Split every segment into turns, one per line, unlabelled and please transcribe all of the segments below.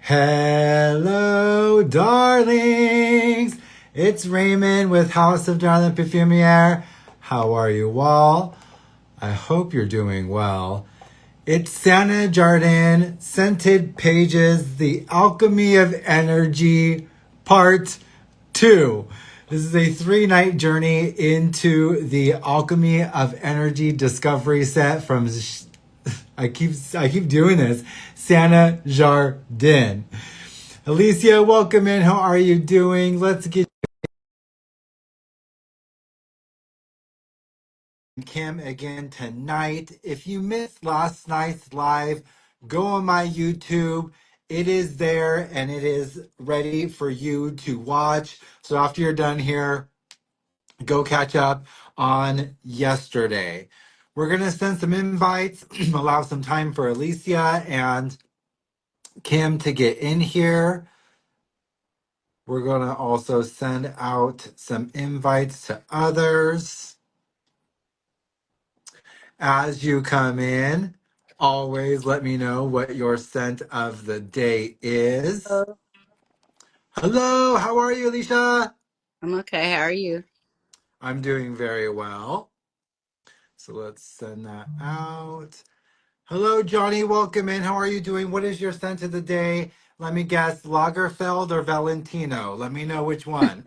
Hello, darlings. It's Raymond with House of Darling Perfumier. How are you all? I hope you're doing well. It's Sana Jardin, Scented Pages, The Alchemy of Energy, Part 2. This is a 3-night journey into the Alchemy of Energy discovery set from I keep doing this. Sana Jardin. Alicia, welcome in. How are you doing? Let's get Kim again tonight. If you missed last night's live, go on my YouTube. It is there and it is ready for you to watch. So after you're done here, go catch up on yesterday. We're going to send some invites, allow some time for Alicia and Kim to get in here. We're going to also send out some invites to others. As you come in, always let me know what your scent of the day is.
Hello.
Hello, how are you, Alicia?
I'm okay. How are you?
I'm doing very well. So let's send that out. Hello, Johnny. Welcome in. How are you doing? What is your scent of the day? Let me guess, Lagerfeld or Valentino? Let me know which one.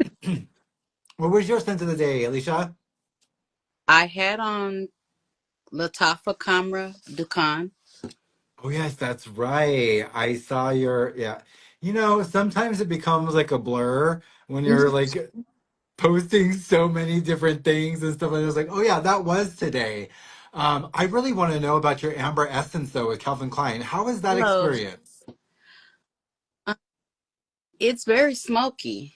What was your scent of the day, Alicia?
I had on Latafa Kamra Dukan.
Oh, yes, that's right. I saw your, yeah. Sometimes it becomes like a blur when you're like posting so many different things and stuff. And I was like, oh, yeah, that was today. I really want to know about your Amber Essence, though, with Calvin Klein. How was that
Hello.
experience?
Uh, It's very smoky.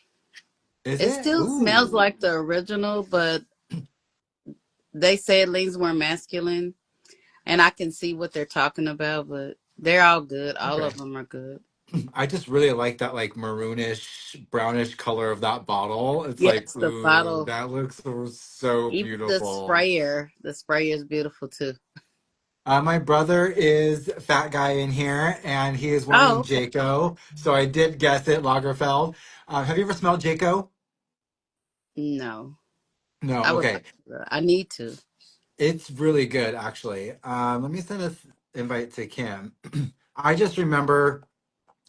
Is
It
it?
still smells
Ooh,
like the original, but they say it leans more masculine. And I can see what they're talking about, but they're all good. All
okay.
of them are good.
I just really like that like maroonish, brownish color of that bottle. It's like,
Yes, the
ooh,
bottle,
that looks so
even the
beautiful.
sprayer, the sprayer is beautiful too.
My brother is fat guy in here, and he is
Oh,
wearing
okay.
Jayco. So I did guess it, Lagerfeld. Have you ever smelled Jayco?
No,
No.
I would
Okay,
like to. I need to.
it's really good actually. Let me send an invite to Kim. I just remember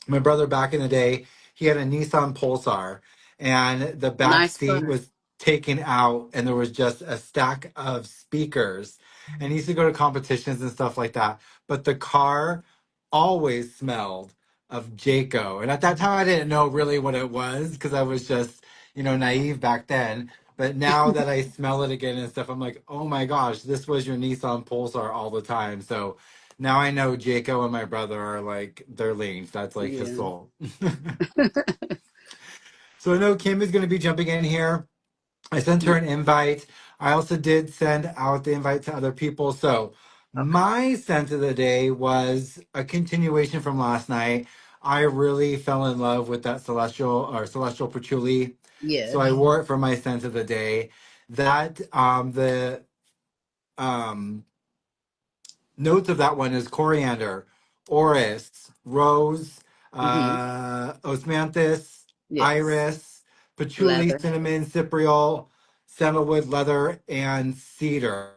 my brother back in the day. He had a Nissan Pulsar, and the back
Nice
seat
car.
was taken out, and there was just a stack of speakers. And he used to go to competitions and stuff like that. But the car always smelled of Jayco. And at that time, I didn't know really what it was because I was just, naive back then. But now that I smell it again and stuff, I'm like, oh my gosh, this was your Nissan Pulsar all the time. So now I know Jayco and my brother are like, they're linked. That's like his
Yeah.
soul. So I know Kim is going to be jumping in here. I sent her
Yeah.
an invite. I also did send out the invite to other people. So
Okay.
my scent of the day was a continuation from last night. I really fell in love with that celestial patchouli. So I
Yes.
wore it for my scent of the day. That the um notes of that one is coriander, orris, rose,
Hmm.
osmanthus,
Yes.
iris, patchouli,
Leather.
cinnamon, cypriol, sandalwood, leather, and cedar.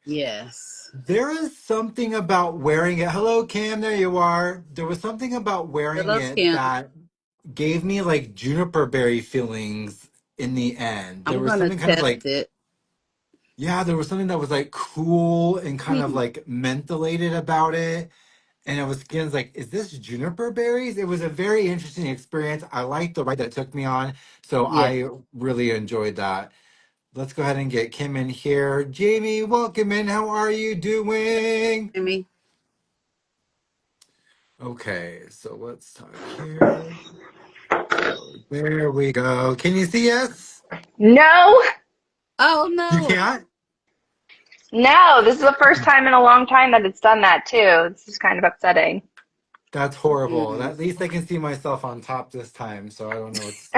Yes.
There is something about wearing it. Hello, Cam, there you are. There was something about wearing
Hello,
it
Kim.
that gave me like juniper berry feelings in the end. There
I'm
was
gonna
something kind of
test
like
it.
yeah, there was something that was like cool and kind of like mentholated about it. And I was again like, is this juniper berries? It was a very interesting experience. I liked the ride that it took me on. So
Yeah.
I really enjoyed that. Let's go ahead and get Kim in here. Jamie, welcome in. How are you doing?
Amy.
Okay, so let's talk here. So there we go. Can you see us?
No,
Oh
You
no.
can't?
no, this is the first time in a long time that it's done that too. This is kind of upsetting.
That's horrible.
Mm.
At least I can see myself on top this time, so I don't know what's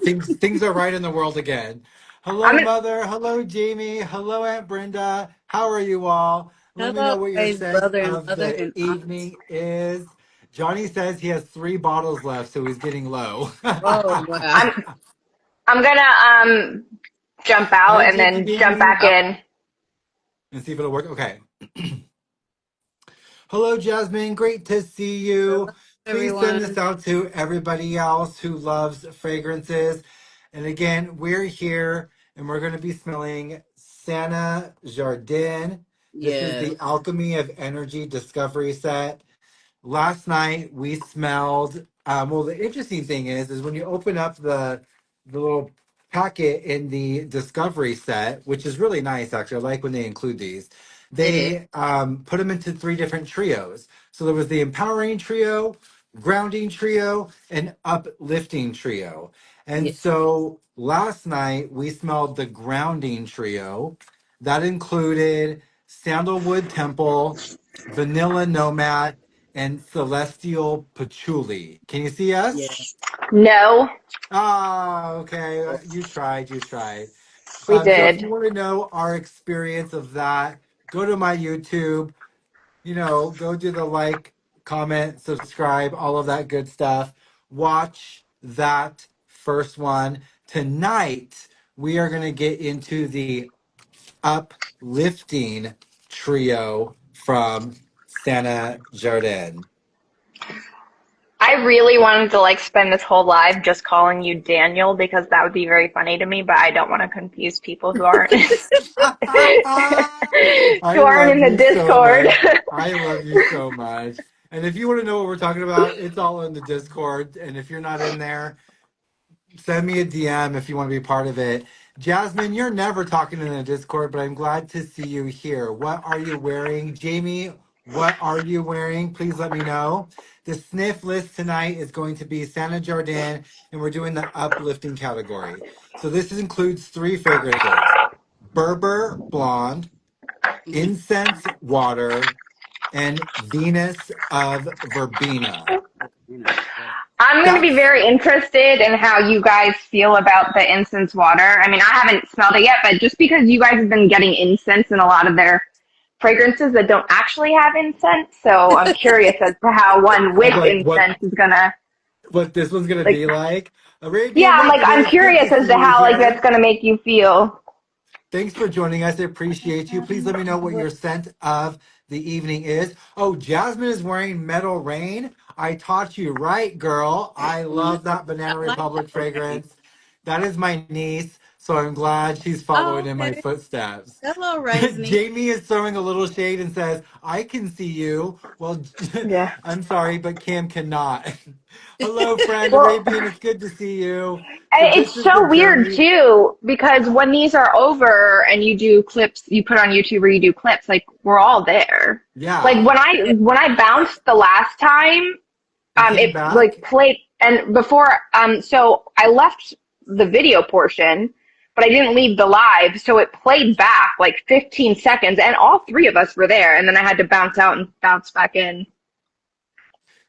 things are right in the world again. Hello,
I'm in,
Mother. Hello, Jamie. Hello, Aunt Brenda. How are you all? Let me
Hello,
know what your
praise
scent
brother and
of
mother
the
and aunt.
evening is. Johnny says he has 3 bottles left, so he's getting low.
Oh wow.
I'm I'm gonna jump out
Hi,
and then jump
JPD.
back in.
And see if it'll work. Okay. Hello, Jasmine. Great to see
Hello,
you. Please send this
everyone.
out to everybody else who loves fragrances. And again, we're here and we're going to be smelling Sana Jardin. This is
Yes,
the Alchemy of Energy Discovery Set. Last night we smelled. Well, the interesting thing is when you open up the little packet in the Discovery set, which is really nice actually. I like when they include these.
it is.
They put them into 3 different trios. So there was the Empowering Trio, Grounding Trio, and Uplifting Trio. And
Yeah.
so last night we smelled the Grounding Trio. That included Sandalwood Temple, Vanilla Nomad, and Celestial Patchouli. Can you see
Yeah.
us?
No,
Ah, okay. You tried. You tried.
we
So if
did.
you want to know our experience of that, go to my YouTube. Go do the like, comment, subscribe, all of that good stuff. Watch that first one. Tonight, we are going to get into the uplifting trio from Sana Jardin.
I really wanted to like spend this whole live just calling you Daniel because that would be very funny to me, but I don't want to confuse people who aren't
I
who aren't
love
in the
you so
Discord.
much. I love you so much. And if you want to know what we're talking about, it's all in the Discord. And if you're not in there, send me a DM if you want to be part of it. Jasmine, you're never talking in the Discord, but I'm glad to see you here. What are you wearing? Jamie, what are you wearing? Please let me know. The sniff list tonight is going to be Sana Jardin, and we're doing the uplifting category. So this includes 3 fragrances: Berber Blonde,
Mhm.
Incense Water, and Venus of Verbena.
I'm going to be
That's
very interested in how you guys feel about the incense water. I mean, I haven't smelled it yet, but just because you guys have been getting incense in a lot of their fragrances that don't actually have incense, so I'm curious as to how one with
like
incense is going to
what this one's gonna
like.
be like.
Yeah,
Arabian
I'm like I'm
Resident, good
curious
to
as
see
to
you
how like that's
here.
going to make you feel.
Thanks for joining us. I appreciate you. Please let me know what your scent of the evening is. Oh, Jasmine is wearing Metal Rain. I taught you right, girl. I
No,
love that
I
Banana
like
Republic
that rain.
fragrance. That is my niece, so I'm glad she's
Oh,
following in my
okay.
footsteps.
Hello, Raisiny.
Jamie is throwing a little shade and says, I can see you. Well,
Yeah.
I'm sorry, but Cam cannot. Hello, friend
Well,
Arabian. It's good to see you. So,
it's
this is the
so weird
journey.
too because when these are over and you do clips, you put on YouTube or you do clips, like we're all there. Like
Yeah.
when I bounced the last time,
It came
it like
back.
played and before so I left the video portion, but I didn't leave the live, so it played back like 15 seconds, and all 3 of us were there, and then I had to bounce out and bounce back in.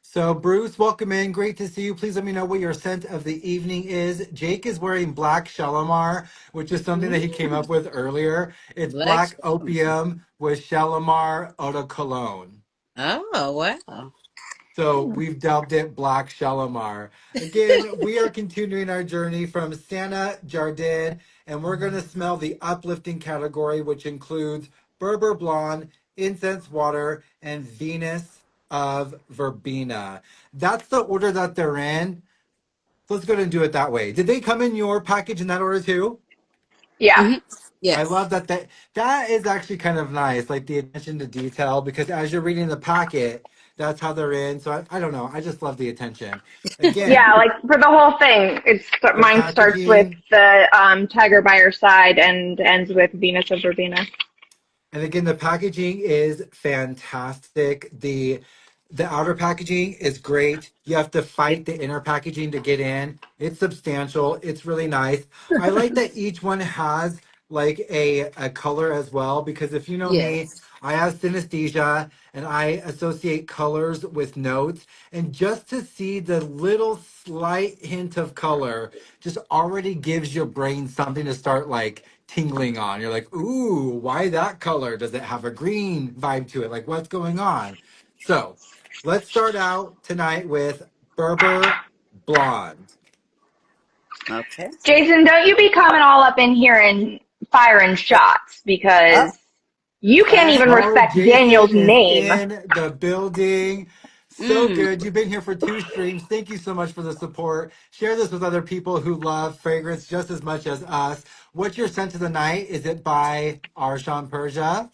So, Bruce, welcome in. Great to see you. Please let me know what your scent of the evening is. Jake is wearing Black Shalimar, which is something that he came
Mm,
up with earlier. It's
Black
Black
Shalimar.
Opium with Shalimar Eau de Cologne.
Oh, wow.
So we've dubbed it Black Shalimar. Again, we are continuing our journey from Sana Jardin, and we're going to smell the uplifting category, which includes Berber Blonde, Incense Water, and Venus of Verbena. That's the order that they're in. Let's go ahead and do it that way. Did they come in your package in that order too?
Yeah.
Hmm.
I
Yes.
love that is actually kind of nice, like the attention to detail, because as you're reading the packet, that's how they're in. So I don't know. I just love the attention.
Yeah,
Again,
like for the whole thing,
the
mine starts with
packaging,
the tiger by your side and ends with Venus of Verbena.
and again, the packaging is fantastic. The outer packaging is great. You have to fight the inner packaging to get in. It's substantial. It's really nice. I like that each one has like a color as well, because if you know me,
Yes.
I have synesthesia and I associate colors with notes. And just to see the little slight hint of color just already gives your brain something to start like tingling on. You're like, ooh, why that color? Does it have a green vibe to it? Like, what's going on? So, Let's start out tonight with Berber Blonde.
Okay.
Jason, don't you be coming all up in here and firing shots
Oh,
because you can't
I
even
Oh,
respect Daniel's
Jason is
name.
in the building. So
mm.
good. You've been here for 2 streams. Thank you so much for the support. Share this with other people who love fragrance just as much as us. What's your scent of the night? Is it by Arshan Persia?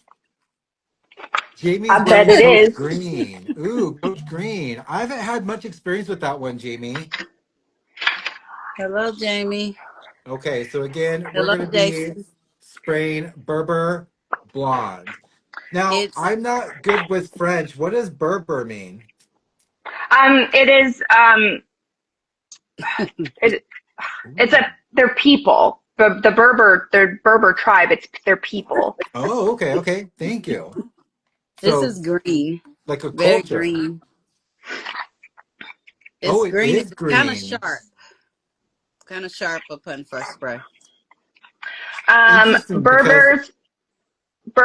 Jamie's
I bet
wearing
it
Coach
is.
Green. Ooh, Coach Green. I haven't had much experience with that one, Jamie.
Hello, Jamie.
Okay, so again, we're
Hello,
going to be
Jason.
spraying Berber Blonde. Now,
It's
I'm not good with French. What does Berber mean?
It is. It, it's a.
Ooh.
They're people. The Berber. They're Berber tribe. It's their people.
Oh, okay, okay. Thank you.
this
So,
is green.
like a
Very
culture.
green.
Oh,
It's
it
green.
is
It's kind of
green.
sharp. Kind of sharp upon first spray.
Interesting because,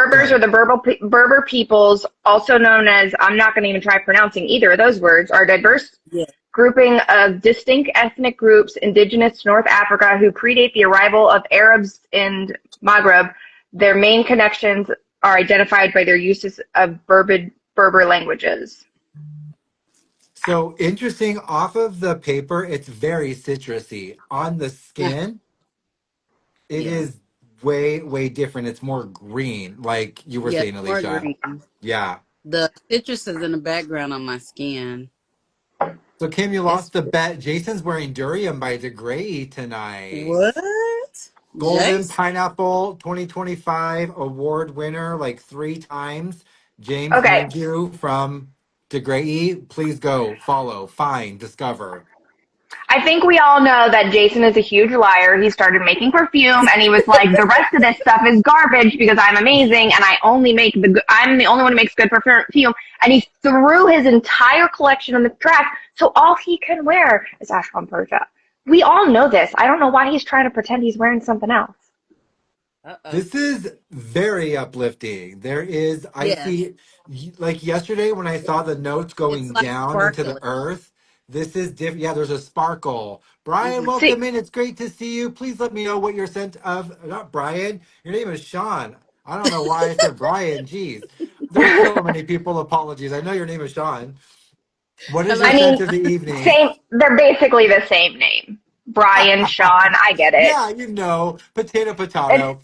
go
Berbers or
ahead.
the Berber peoples, also known as, I'm not going to even try pronouncing either of those words, are a diverse
Yeah.
grouping of distinct ethnic groups indigenous to North Africa who predate the arrival of Arabs in Maghreb. Their main connections are identified by their uses of Berber languages.
So interesting. Off of the paper, it's very citrusy. On the skin, it
Yeah.
is way, way different. It's more green, like you were
Yeah.
saying,
More
Alicia.
green.
Yeah.
The citrus is in the background on my skin.
So Kim, you
It's
lost the bet. Jason's wearing Durian by DeGray tonight.
what?
Golden
Jace?
Pineapple 2025 award winner like 3 times. James
Okay,
made you from DeGray. Please go follow, find, discover.
I think we all know that Jason is a huge liar. He started making perfume and he was like, the rest of this stuff is garbage because I'm amazing and I'm the only one who makes good perfume. And he threw his entire collection in the trash. So all he can wear is Ashton Persia. We all know this. I don't know why he's trying to pretend he's wearing something else.
Uh-oh.
This is very uplifting. There is, I
Yes.
see, like yesterday when I saw the notes
It's
going
like
down into the
sparkling.
earth, this is different. Yeah, there's a sparkle. Brian,
Hmm.
See,
welcome in. It's great to see you. Please let me know what you're sent of. Not Brian. Your name is Sean. I don't know why I said Brian. Jeez. There's so many people. Apologies. I know your name is Sean. What is your
Hello,
I
scent
mean,
of the evening?
same, they're basically the same name. Brian, Sean, I get it.
Yeah, you know, potato,
It's,
potato.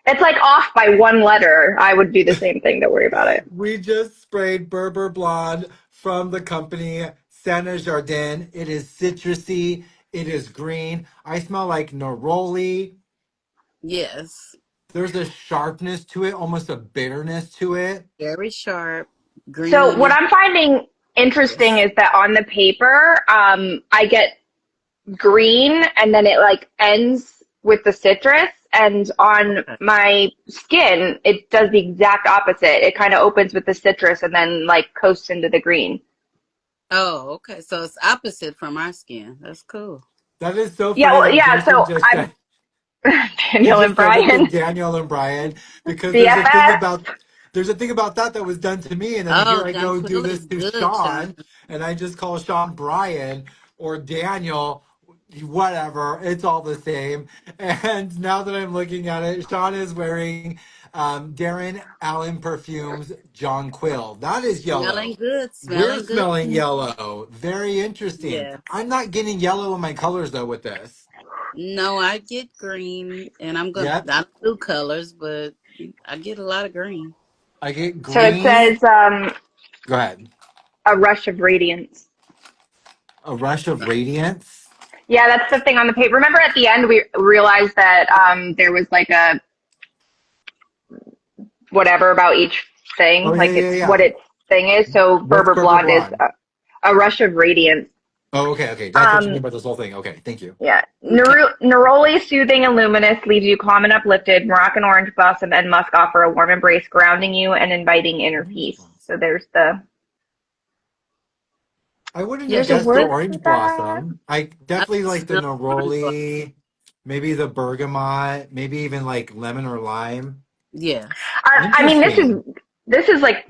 it's like off by one letter. I would do the same thing. Don't worry about it.
We just sprayed Berber Blonde from the company Sana Jardin. It is citrusy. It is green. I smell like neroli.
yes.
There's a sharpness to it, almost a bitterness to it.
Very sharp.
So
Green
what
is
I'm finding interesting
yes.
is that on the paper, I get green and then it like ends with the citrus, and on
Okay.
my skin, it does the exact opposite. It kind of opens with the citrus and then like coasts into the green.
Oh, okay. So it's opposite from our skin. That's cool.
That is so
Yeah,
funny
well,
that
yeah.
Jason
So
just
I'm
said. He
Daniel and
just said it to
Brian,
Daniel and Brian because
BFFs.
there's a thing about that that was done to me, and then here
Oh,
I go do
Jonquil
this
is
to
good, Sean.
Sean, and I just call Sean Brian or Daniel, whatever. It's all the same. And now that I'm looking at it, Sean is wearing Darren Allen Perfumes John Quill. That is
Smelling
yellow.
good.
We're
Smelling good.
smelling yellow. Very interesting.
Yes.
I'm not getting yellow in my colors though with this.
No, I get green, and
Yep.
I don't do colors, but I get a lot of green.
I get
So it
green.
says
Go ahead.
a rush of radiance.
A rush of radiance.
Yeah, that's the thing on the page. Remember at the end we realized that there was like a whatever about each
Oh
thing,
yeah,
like
yeah,
it's what
yeah.
its thing is. So
What's
Berber
Berber
Blonde is
Blonde?
a rush of radiance.
Oh, okay, okay. That's what you
Um,
mean by this whole thing. Okay, thank you.
yeah,
Okay.
neroli, soothing and luminous, leaves you calm and uplifted. Moroccan orange blossom and musk offer a warm embrace, grounding you and inviting inner
Orange
peace.
blossom.
So there's the
I wouldn't have
there's a
guessed the
word for
orange
that.
blossom. I
I
definitely
don't
like the
smell orange blossom.
neroli, maybe the bergamot, maybe even like lemon or lime.
Yes.
I mean,
Interesting.
this is like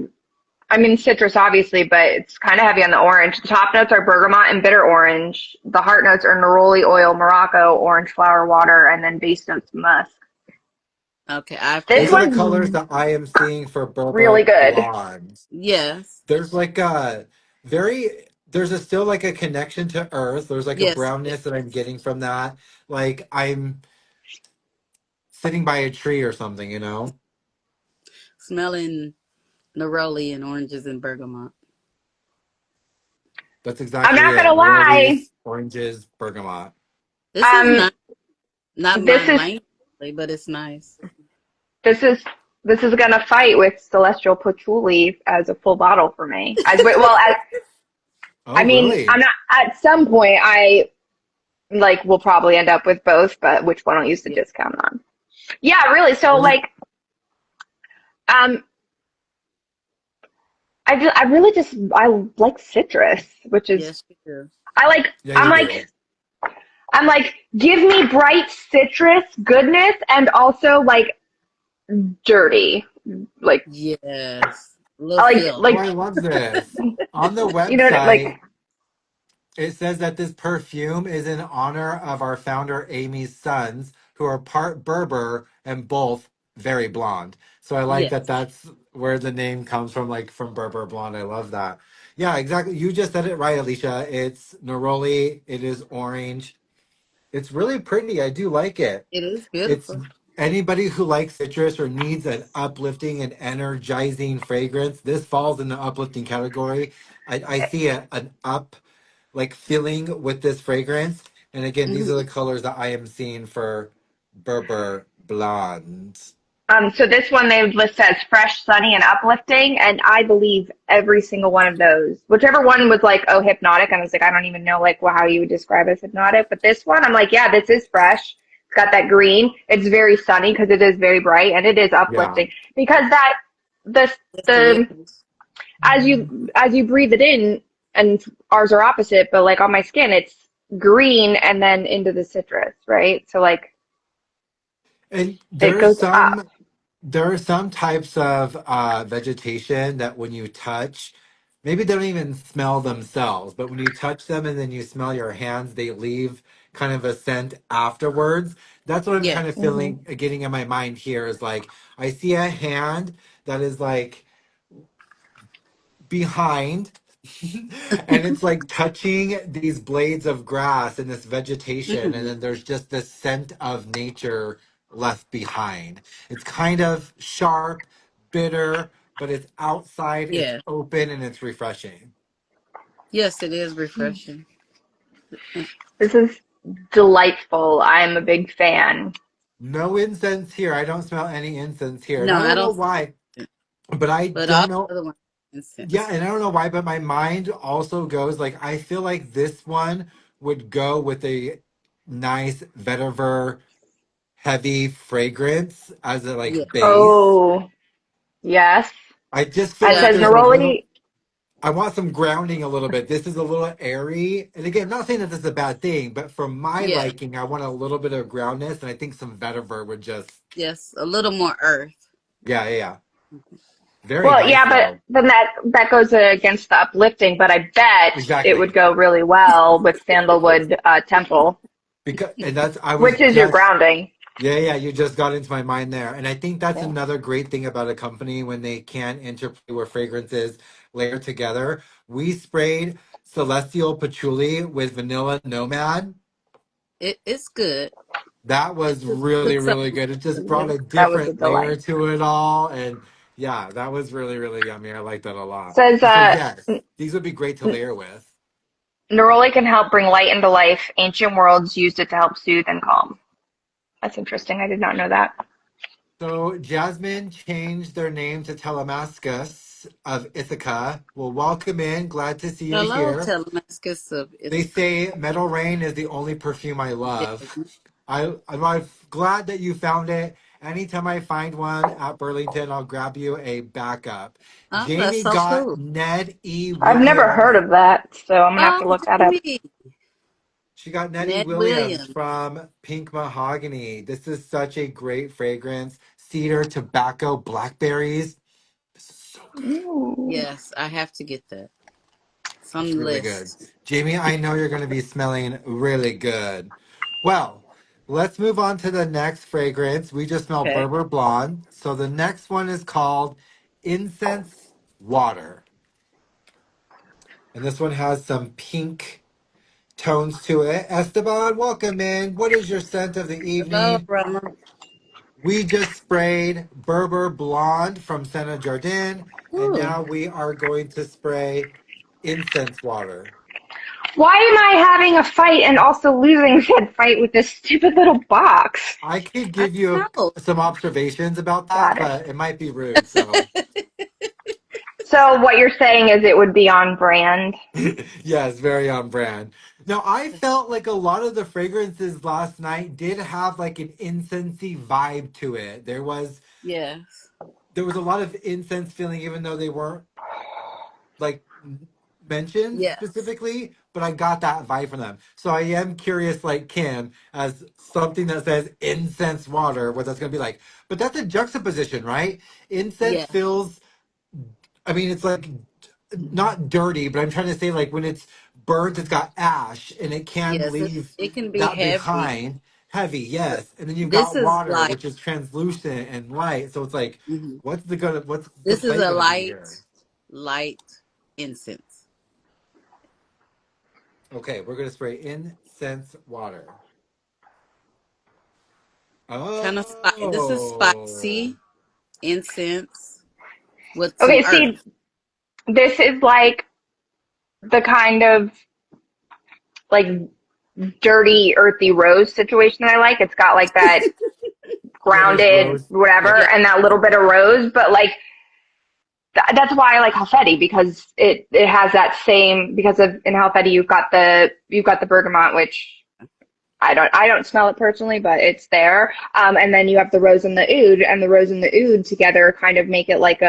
I mean, citrus, obviously, but it's kind of heavy on the orange. The top notes are bergamot and bitter orange. The heart notes are neroli oil, Morocco, orange flower water, and then base notes musk.
Okay, I
This
These are the
appreciate.
colors
one's
that I am seeing for
really
Berber
good.
Blonde.
Yes,
There's like a there's a still like a connection to earth. There's like a
yes, yes.
brownness that I'm getting from that. Like I'm sitting by a tree or something, you know?
Smelling neroli and oranges and bergamot.
That's
I'm
exactly
not
it.
gonna lie.
Nerolies, oranges, bergamot.
This is
Um,
not my
this is
lane, but it's nice.
this is this is gonna fight with celestial patchouli as a full bottle for me. I
Oh,
mean, I'm
really?
not at some point. I like will probably end up with both, but which one I'll use the
Yeah,
discount on? Yeah, really. So
Well,
like, um, I really just I like citrus, which is
yes, you do.
I like.
yeah,
I'm
you
like
do.
I'm like, give me bright citrus goodness and also like dirty, like
Yes, a
I
little
like
feel.
Oh,
like
I love this. On the
you know like
website, it says that this perfume is in honor of our founder Amy's sons, who are part Berber and both very blonde. So I like that
Yes,
that's where the name comes from, like from Berber Blonde. I love that. Yeah, exactly. You just said it right, Alicia. It's neroli. It is orange. It's really pretty. I do like it.
it is
It's
beautiful.
anybody who likes citrus or needs an uplifting and energizing fragrance. This falls in the uplifting category. I see an up like feeling with this fragrance. And again, these are the
Hmm.
colors that I am seeing for Berber Blonde.
so this one they list as fresh, sunny, and uplifting, and I believe every single one of those. Whichever one was like, oh, hypnotic, I was like, I don't even know like how you would describe it as hypnotic, but this one, I'm like, yeah, this is fresh. It's got that green. It's very sunny because it is very bright, and it is
Yeah.
uplifting because that the
Yes, it
the
is.
as you breathe it in, and ours are opposite, but like on my skin, it's green and then into the citrus, right? So like
And
it goes up.
there are some types of vegetation that when you touch, maybe they don't even smell themselves, but when you touch them and then you smell your hands, they leave kind of a scent afterwards. That's what I'm kind of
Yes,
Hmm.
feeling, getting in my mind here is like, I see a hand that is like behind and it's like touching these blades of grass and this vegetation and
hmm,
then there's just this scent of nature left behind. It's kind of sharp, bitter, but it's outside, it's
yeah,
open, and it's refreshing.
yes, it is refreshing.
This is delightful. I'm a big fan.
No incense here. I don't smell any incense here, and
No,
I
I
don't know
don't.
why, but I
But all
don't
the
know.
other ones,
Yeah,
incense.
and I don't know why, but my mind also goes like I feel like this one would go with a nice vetiver heavy fragrance as a
Yeah,
like base.
Oh, yes.
I just feel
It
yeah,
like
I
says
feel
there's a
that.
little
neroli.
I want some grounding a little bit. This is a little airy. And again, not saying that this is a bad thing, but for my
Yeah,
liking, I want a little bit of groundness and I think some vetiver would just
yes, a little more earth.
yeah, yeah, yeah. Very
Well,
nice
yeah, but
though.
then that goes against the uplifting. But I bet it would
Exactly.
go really well with sandalwood temple,
Because and that's I was
which is your
just
grounding.
yeah, yeah, you just got into my mind there. And I think that's
Yeah.
another great thing about a company when they can interplay where fragrances layer together. We sprayed Celestial Patchouli with Vanilla Nomad.
It's good.
That
It
was
just
really,
puts
really
something
good. It just
in
brought
you.
a
That was a
different layer
delight.
to it all. And yeah, that was really, really yummy. I like that a lot.
Says
And so, yes, these would be great to layer with.
neroli can help bring light into life. Ancient worlds used it to help soothe and calm. That's interesting. I did not know that.
So, Jasmine changed their name to Telemascus of Ithaca. Well, welcome in. Glad to see you
Hello,
here.
Telemascus of
They
Ithaca.
say Metal Rain is the only perfume I
Yeah.
love. I'm glad that you found it. Anytime I find one at Burlington, I'll grab you a backup.
Oh, that's
Jamie
so
got
cool.
Ned E.
I've never heard
Williams.
of that, so I'm gonna have
Oh,
to look that up.
Jamie.
She got Nettie
Ned
Williams
Williams.
from Pink Mahogany. This is such a great fragrance. Cedar, tobacco, blackberries. This is so
Ooh.
Yes, I have to get that. It's on
It's
the
really good.
list.
Jamie, I know you're going to be smelling really good. Well, let's move on to the next fragrance. We just smelled
Okay.
Berber Blonde. So the next one is called Incense Water. And this one has some pink tones to it. Esteban, welcome in. What is your scent of the
Hello,
evening?
Rama.
We just sprayed Berber Blonde from Sana Jardin, and
Ooh.
now we are going to spray Incense Water.
Why am I having a fight and also losing said fight with this stupid little box?
I could
I
give you
know.
some observations about that,
Got it.
but it might be rude. So,
So what you're saying is it would be on brand.
yes, very on brand. Now, I felt like a lot of the fragrances last night did have like an incensey vibe to it.
Yes.
There was a lot of incense feeling, even though they weren't like mentioned
Yes.
specifically, but I got that vibe from them. So I am curious, like Kim, as something that says incense water, what that's going to be like. But that's a juxtaposition, right? Incense
Yeah.
feels, I mean, it's like not dirty, but I'm trying to say like when it's burnt, it's got ash and it can
Yes.
leave
It can be
that
heavy,
behind. Heavy,
but
yes. And then you've
this
got
is
water,
like
which is translucent and light. So it's like,
mhm.
what's the
This is
play
a
gonna be here?
light incense.
Okay, we're gonna spray incense water.
Kind of spicy. This is
Oh,
spicy incense with some
Okay, see,
earth.
this is like the kind of like dirty, earthy rose situation that I like. It's got like that
yeah, there's
grounded
rose. Yep.
whatever
Yeah.
and that little bit of rose, but like that's why I like Halfeti because it has that same because of in Halfeti you've got the bergamot which I don't smell it personally, but it's there. And then you have the rose and the oud, and the rose and the oud together kind of make it like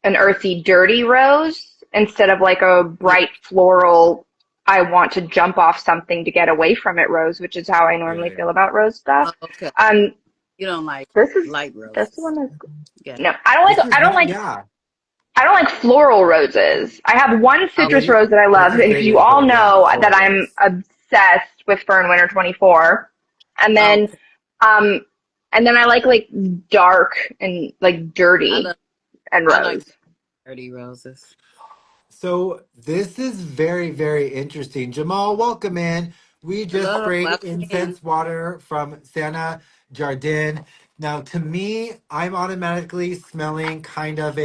an earthy, dirty rose instead of like a
Yeah.
bright floral. I want to jump off something to get away from it, rose, which is how I
Yeah,
normally
yeah.
feel about rose stuff.
Oh, okay.
Um,
You don't like
this is
light
this
roses.
one is
Yeah.
no,
This is not. Yeah.
I don't like floral roses. I have one
Yeah,
citrus rose that I
this
love,
is
because
great
you all
info. Yeah,
know that
floral
I'm
rose.
obsessed with Fern Winter 24. And then
Okay.
um and then I like dark and like
I
dirty
love.
and
I like
rose.
dirty roses.
So this is very, very interesting. Jamal, welcome in. We just
Hello.
sprayed
Welcome in.
incense water from Sana Jardin. Now, to me, I'm automatically smelling kind of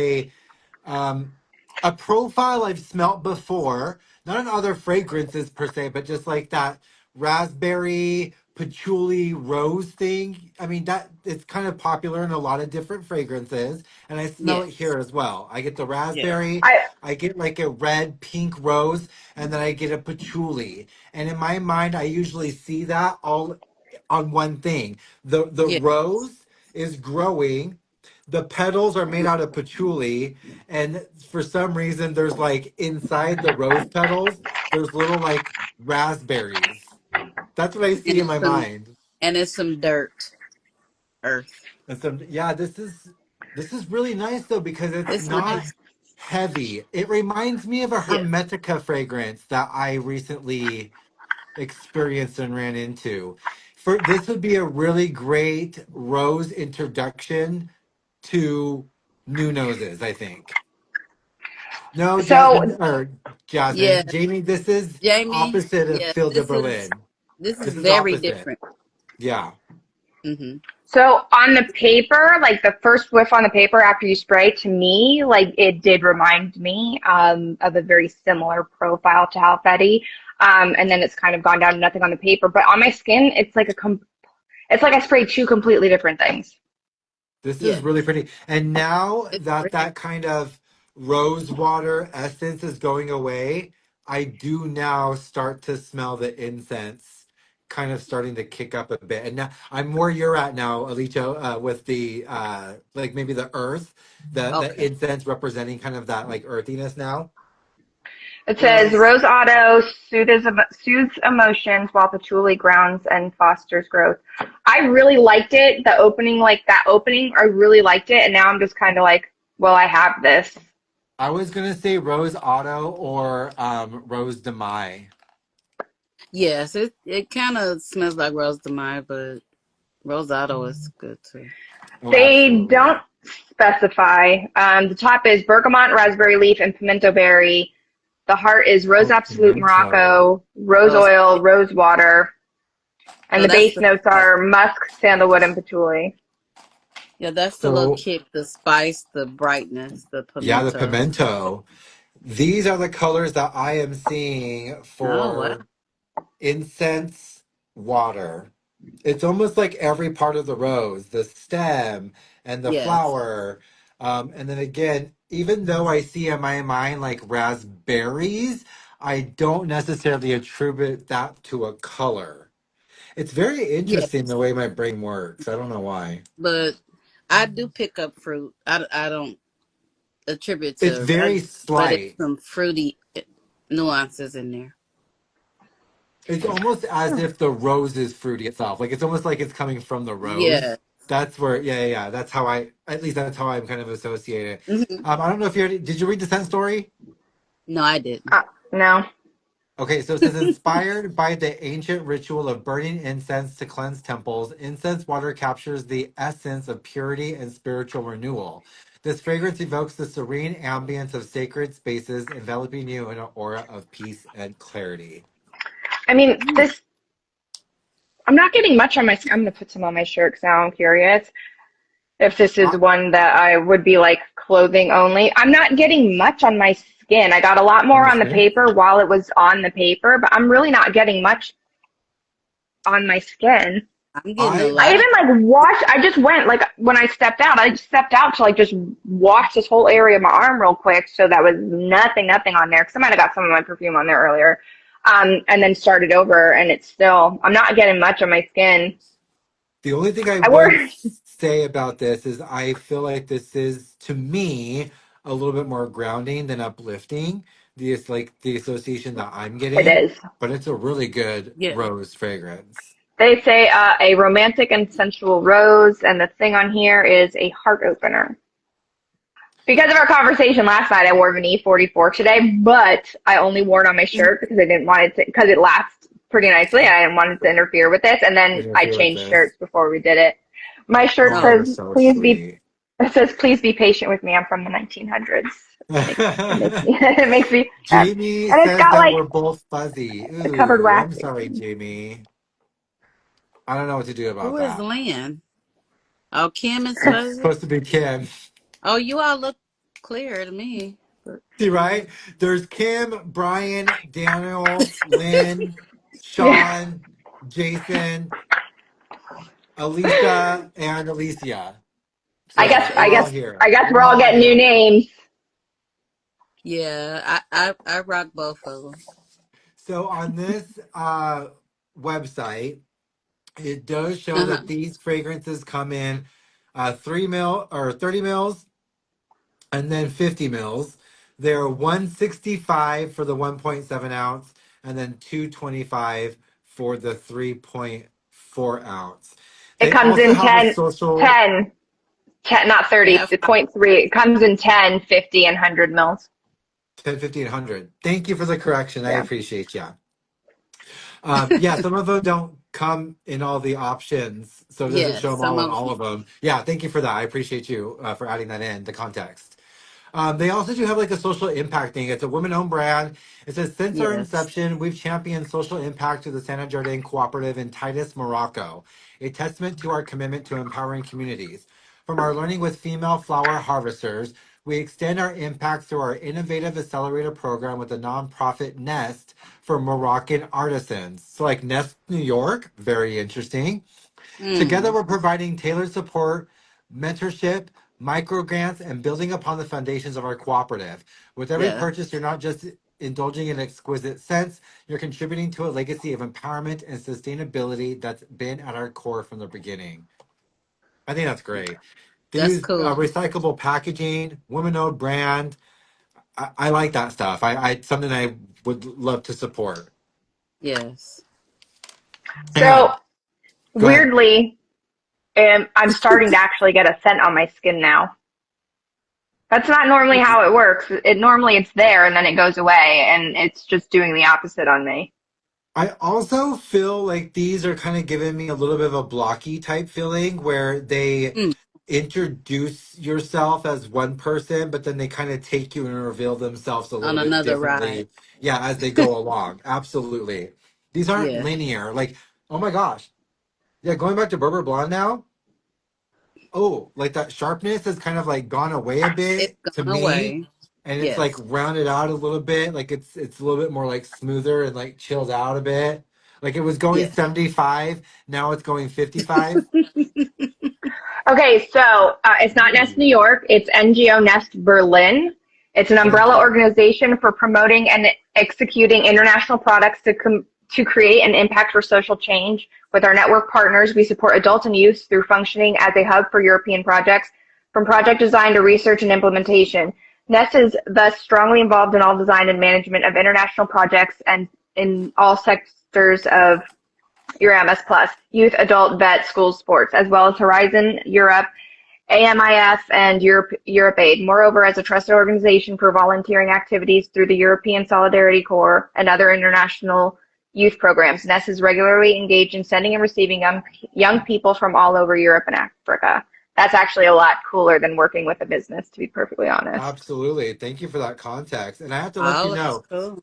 um, a profile I've smelt before, not in other fragrances per se, but just like that raspberry patchouli rose thing. I mean, that it's kind of popular in a lot of different fragrances, and I smell it
Yes.
here as well. I get the
Yeah.
raspberry,
I
I get like a red pink rose, and then I get a patchouli. And in my mind, I usually see that all on one thing. The
Yeah.
rose is growing, the petals are made out of patchouli, and for some reason there's like inside the rose petals there's little like raspberries. That's what I
And
see in
it's
my
some
mind.
and it's some dirt, earth.
And so yeah, this is really nice though because it's
It's
not
nice.
heavy. It reminds me of a
Yeah.
Hermetica fragrance that I recently experienced and ran into. For this would be a really great rose introduction to new noses, I think. No,
so
Yeah.
Jamie, this is
Jamie.
opposite of
Yeah.
Phil de Berlin.
This is
This is
very
opposite.
different.
Yeah.
Hmm.
so on the paper, like the first whiff on the paper after you spray, to me, like it did remind me of a very similar profile to Halfeti. And then it's kind of gone down to nothing on the paper, but on my skin, it's like I sprayed two completely different things.
This is
Yes.
really pretty. And now
It's
that
pretty.
that kind of rose water essence is going away, I do now start to smell the incense kind of starting to kick up a bit. And now I'm where you're at now, Alicia, with the like maybe the earth, the
Okay.
incense representing kind of that like earthiness now.
It says
Yes.
Rose Otto soothes emotions while patchouli grounds and fosters growth. I really liked it. The opening, like that opening, I really liked it. And now I'm just kind of like, well, I have this.
I was gonna say Rose Otto or Rose de Mai.
Yes, it kind of smells like Rose de Mai, but Rose Otto is good too.
Oh,
They
absolutely.
don't specify. The top is bergamot, raspberry leaf, and pimento berry. The heart is rose
Oh,
absolute
pimento.
Morocco, rose
Rose,
oil, rose water, and
so
the
that's
base
the
notes are musk, sandalwood, and patchouli.
yeah, that's the little
So
kick, the spice, the brightness, the
yeah, the
pimento.
pimento. These are the colors that I am seeing
Oh wow.
for incense water. It's almost like every part of the rose, the stem and the
Yes.
flower. And then again, even though I see in my mind like raspberries, I don't necessarily attribute that to a color. It's very
Yes.
interesting the way my brain works. I don't know why.
But I do pick up fruit. I don't attribute
It's
to
very
rose, but it's
slight.
some fruity nuances in there.
It's almost as if the rose is fruity itself. Like it's almost like it's coming from the
Yeah.
rose. That's where, yeah, yeah, yeah. That's how at least that's how I'm kind of associated.
Hmm.
I don't know if you already, did you read the scent story?
No, I didn't.
No.
Okay, so it says inspired by the ancient ritual of burning incense to cleanse temples, incense water captures the essence of purity and spiritual renewal. This fragrance evokes the serene ambience of sacred spaces, enveloping you in an aura of peace and clarity.
I mean,
Mm.
this, I'm not getting much on my, I'm going to put some on my shirt because now I'm curious if this is
Uh,
one that I would be like clothing only. I'm not getting much on my skin. I got a lot
on
more
the
on the
skin?
paper while it was on the paper, but I'm really not getting much on my skin.
I'm getting a
I
I
lot of.
even like washed, I just went like when I stepped out, I just stepped out to like just wash this whole area of my arm real quick. So that was nothing on there because I might have got some of my perfume on there earlier. And then started over and it's still, I'm not getting much on my skin.
The only thing I
I wore,
would say about this is I feel like this is to me a little bit more grounding than uplifting. The association that I'm
it
getting,
is.
but it's a really good
Yeah.
rose fragrance.
They say a romantic and sensual rose, and the thing on here is a heart opener. Because of our conversation last night, I wore an E44 today, but I only wore it on my shirt because I didn't want it to, because it lasts pretty nicely. And I didn't want it to interfere with this. And then I
Interfere with
changed
this.
shirts before we did it. My shirt
Oh,
Oh,
you're
says,
so
please be,
sweet.
it says, please be patient with me. I'm from the 1900s. It makes me, it makes me, and
Jamie
it's
says
got
that
like
we're both fuzzy.
the covered
Ooh, I'm
wax.
sorry, Jamie. I don't know what to do about
who is
that.
Lynn? Oh, Kim is
It's
fuzzy.
supposed to be Kim.
Oh, you all look clear to me. But
See, right? There's Kim, Brian, Daniel, Lynn,
Yeah.
Sean, Jason, Alicia, and Alicia.
I
So
guess, I
we're all
guess,
here.
I guess
We're
we're all
all
getting new
here.
names.
yeah, I rock both of them.
So on this website, it does show
Uh huh.
that these fragrances come in 3 mil or 30 mils and then 50 mils. They're 165 for the 1.7 ounce and then 225 for the 3.4 ounce.
It
They
comes
also
in
have a
10,
social
10, 10, not 30,
Yeah.
the point 0.3. It comes in 10, 50, and 100 mils.
10, 1,500. Thank you for the correction. I
Yeah.
appreciate you. Yeah, some of them don't come in all the options, so it doesn't
Yes.
show them
Some
all in
of
all
them.
of them. Yeah, thank you for that. I appreciate you for adding that in, the context. They also do have like a social impact thing. It's a women-owned brand. It says, since our
Yes.
inception, we've championed social impact through the Sana Jardin Cooperative in Titus, Morocco, a testament to our commitment to empowering communities. From our learning with female flower harvesters, we extend our impact through our innovative accelerator program with the nonprofit Nest for Moroccan artisans. So, like Nest New York, very interesting. Together,
Mm.
we're providing tailored support, mentorship, micro grants, and building upon the foundations of our cooperative. With every
Yeah.
purchase, you're not just indulging in exquisite scents, you're contributing to a legacy of empowerment and sustainability that's been at our core from the beginning. I think that's great. They
That's
use
cool.
recyclable packaging, women-owned brand. I like that stuff. I something I would love to support.
Yes.
So
And go ahead.
weirdly, I'm starting to actually get a scent on my skin now. That's not normally how it works. Normally it's there and then it goes away, and it's just doing the opposite on me.
I also feel like these are kind of giving me a little bit of a blocky type feeling where they
Mm,
introduce yourself as one person, but then they kind of take you and reveal themselves a
on
little bit
another ride.
differently. Yeah, as they go along. Absolutely. These aren't
Yeah.
linear. Like, oh my gosh. Yeah, going back to Berber Blonde now. Oh, like that sharpness has kind of like gone away a
It's
bit to
gone
me.
away.
And it's like
Yes.
rounded out a little bit. Like it's a little bit more like smoother and like chilled out a bit. Like it was going
Yes.
75, now it's going 55.
Okay, so it's not Nest New
Ooh,
York. It's NGO Nest Berlin. It's an
thank
umbrella
you.
organization for promoting and executing international products to create an impact for social change. With our network partners, we support adults and youth through functioning as a hub for European projects, from project design to research and implementation. Nest is thus strongly involved in all design and management of international projects and in all sectors of your MS Plus, youth, adult, vet, schools, sports, as well as Horizon Europe, AMIF, and Europe Aid. Moreover, as a trusted organization for volunteering activities through the European Solidarity Corps and other international youth programs, NES is regularly engaged in sending and receiving young people from all over Europe and Africa. That's actually a lot cooler than working with a business, to be perfectly honest.
Absolutely. Thank you for that context. And I have to let you
Oh, that's
know,
cool.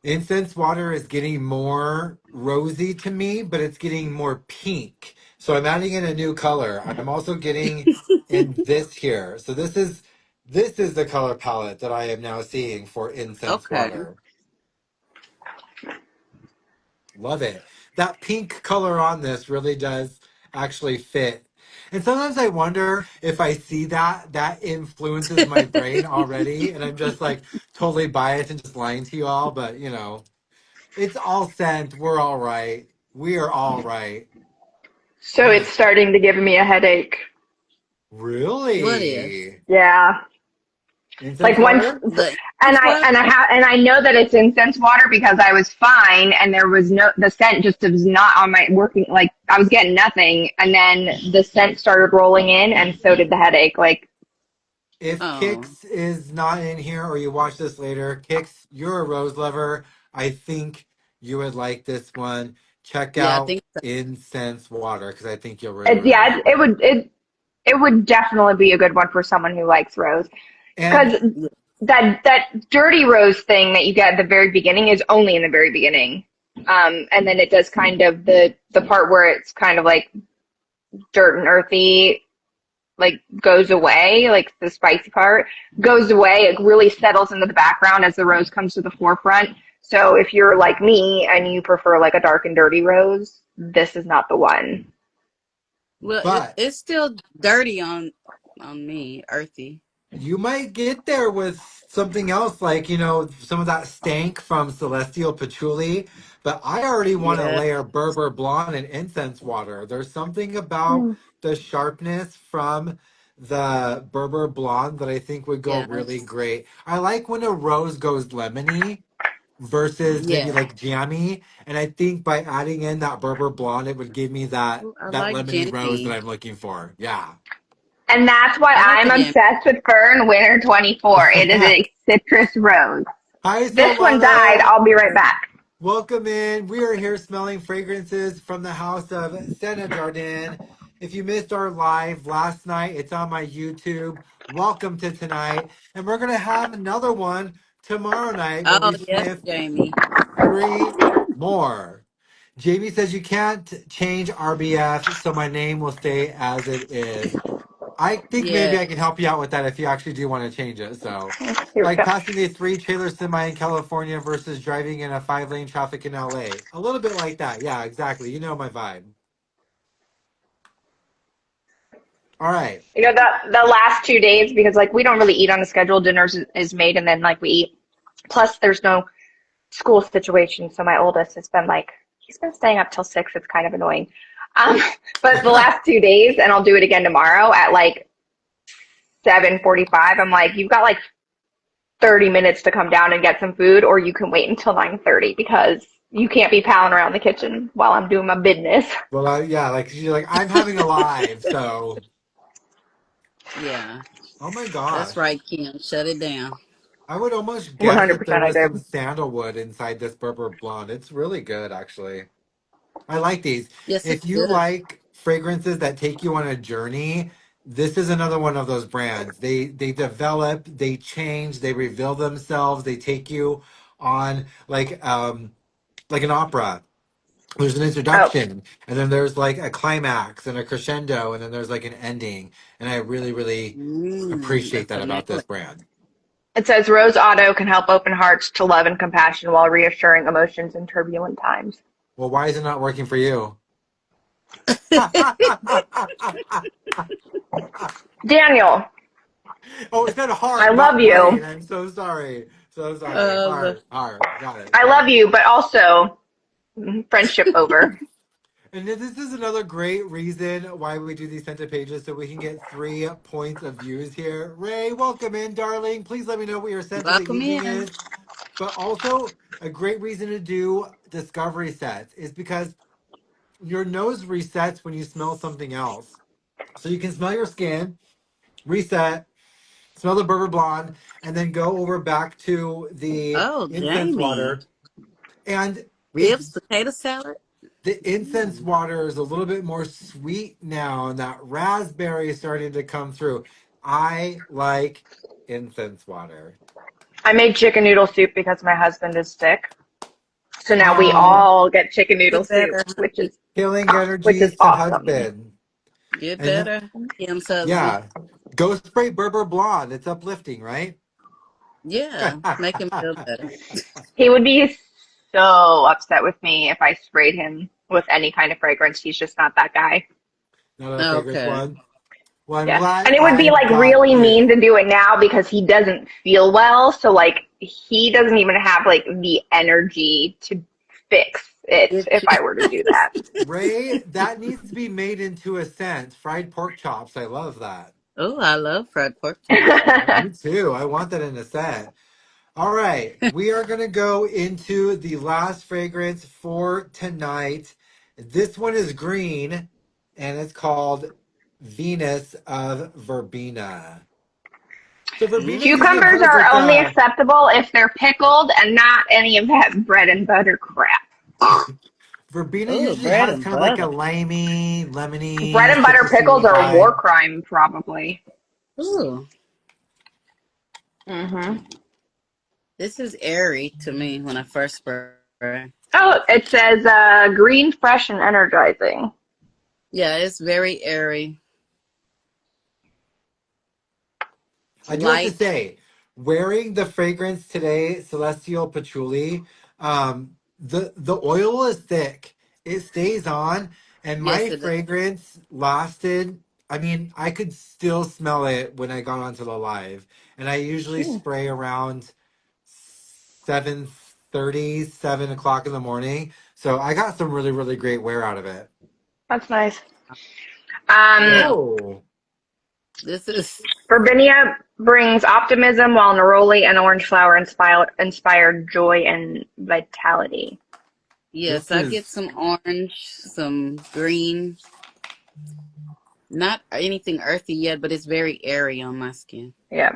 incense water is getting more rosy to me, but it's getting more pink. So I'm adding in a new color. I'm also getting in this here. So this is the color palette that I am now seeing for incense
Okay.
water. Love it. That pink color on this really does actually fit. And sometimes I wonder if I see that, that influences my brain already. And I'm just like totally biased and just lying to you all. But, it's all scent. We're all right. We are all right.
So it's starting to give me a headache.
What is?
Really?
Yeah. Like
Incense
once,
water?
The
and
incense water?
I know that it's incense water because I was fine and there was the scent just was not on my working, like I was getting nothing, and then the scent started rolling in and so did the headache. Like,
If
Oh.
Kix is not in here or you watch this later, Kix, you're a rose lover. I think you would like this one. Check
Yeah, I
out
think so.
Incense Water because I think you'll really,
it's,
really
yeah,
like
it
it.
would, it would definitely be a good one for someone who likes rose. Because
And
that dirty rose thing that you get at the very beginning is only in the very beginning. And then it does kind of the part where it's kind of like dirt and earthy, like goes away, like the spicy part goes away. It really settles into the background as the rose comes to the forefront. So if you're like me and you prefer like a dark and dirty rose, this is not the one.
Well,
but
it's still dirty on me, earthy.
you might get there with something else like, some of that stank from Celestial Patchouli. But I already want to
Yeah.
layer Berber Blonde and Incense Water. There's something about
Hmm.
the sharpness from the Berber Blonde that I think would go really
Yes.
great. I like when a rose goes lemony versus maybe
Yeah.
like jammy. And I think by adding in that Berber Blonde, it would give me that
Ooh, I
that
like
lemony rose that
Jenny.
I'm looking for. Yeah.
And that's why
I like a
I'm
jam.
obsessed with Fern Winter 24. It is a citrus rose.
Hi,
This one died.
Solana.
I'll be right back.
Welcome in. We are here smelling fragrances from the house of Sana Jardin. If you missed our live last night, it's on my YouTube. Welcome to tonight. And we're going to have another one tomorrow night where
Oh
we
yes,
sniff
Jamie.
three more. Jamie says you can't change RBF, so my name will stay as it is. I think maybe
Yeah.
I can help you out with that if you actually do want to change it. So,
Here we
like
go.
passing a three-trailer semi in California versus driving in a five-lane traffic in LA. A little bit like that. Yeah, exactly. You know my vibe. All right.
You know, the last 2 days, because like we don't really eat on a schedule, dinners is made and then like we eat. Plus there's no school situation. So my oldest has been like, he's been staying up till 6. It's kind of annoying. Um, but the last 2 days, and I'll do it again tomorrow at like 7:45. I'm like, you've got like 30 minutes to come down and get some food, or you can wait until 9:30 because you can't be palling around the kitchen while I'm doing my business.
Well, yeah, like you're like I'm having a live, so
Yeah.
Oh my
That's
gosh.
right, Kim. Shut it down.
I would almost guess that there
100% I
was some
did.
sandalwood inside this Berber Blonde. It's really good, actually. I like these.
Yes,
If
it's
you
good.
like fragrances that take you on a journey, this is another one of those brands. They develop, they change, they reveal themselves, they take you on like an opera. There's an
Oh,
introduction, and then there's like a climax and a crescendo, and then there's like an ending. And I really, really appreciate
That's
that
a
about this
necklace.
brand.
it says Rose Otto can help open hearts to love and compassion while reassuring emotions in turbulent times.
Well, why is it not working for you?
Daniel,
Oh, it said
I
heart,
love
not
you.
brain. I'm so sorry. So sorry.
um,
Heart. Got it.
I
Got
love
it.
you, but also friendship over.
And this is another great reason why we do these scented pages so we can get 3 points of views here. Ray, welcome in, darling. Please let me know what your scent of the
welcome
evening
in.
is. But also, a great reason to do discovery sets is because your nose resets when you smell something else. So you can smell your skin, reset, smell the Berber Blonde, and then go over back to the
Oh,
incense
Jamie.
water. And it's
Ribs, potato salad.
the incense
Mm.
water is a little bit more sweet now, and that raspberry is starting to come through. I like incense water.
I made chicken noodle soup because my husband is sick. So now we
Oh,
all get chicken noodle
Get
soup,
better, honey.
killing
which is
energies to
awesome.
husband.
Get
And
better. Kim's husband.
yeah, go spray Berber Blonde. It's uplifting, right?
Yeah, make him feel better.
He would be so upset with me if I sprayed him with any kind of fragrance. He's just not that guy.
Not a fragrance
Okay.
one. Well, I'm
Yeah.
glad
And it would be
I've
like
got
really mean
you.
to do it now because he doesn't feel well. So like he doesn't even have like the energy to fix it
Get
if I were to do that.
Ray, that needs to be made into a scent. Fried pork chops. I love that.
Oh, I love fried pork chops.
Me too. I want that in a scent. All right, we are going to go into the last fragrance for tonight. This one is green and it's called Venus of Verbena. So Verbena,
Mm.
usually
Cucumbers
has
are
like
only
a
acceptable if they're pickled and not any of that bread and butter crap.
Verbena
Oh,
usually
bread
has
and
kind of like a
butter.
limey,
Bread
lemony,
and butter pickles
citrusy
are a war
vibe.
crime, probably.
Ooh,
Hmm.
this is airy to me when I first spray.
Oh, it says green, fresh, and energizing.
Yeah, it's very airy.
I do have to
Light.
say, wearing the fragrance today, Celestial Patchouli, the oil is thick. It stays on, and my
Yes, it is.
fragrance lasted. I mean, I could still smell it when I got onto the live, and I usually
Ooh,
spray around 7:30, 7 o'clock in the morning. So I got some really, really great wear out of it.
that's nice. Um,
Well,
Oh,
this is,
Verbena brings optimism, while neroli and orange flower inspired joy and vitality.
yes,
this
I get
is
some orange, some green. Not anything earthy yet, but it's very airy on my skin.
Yeah,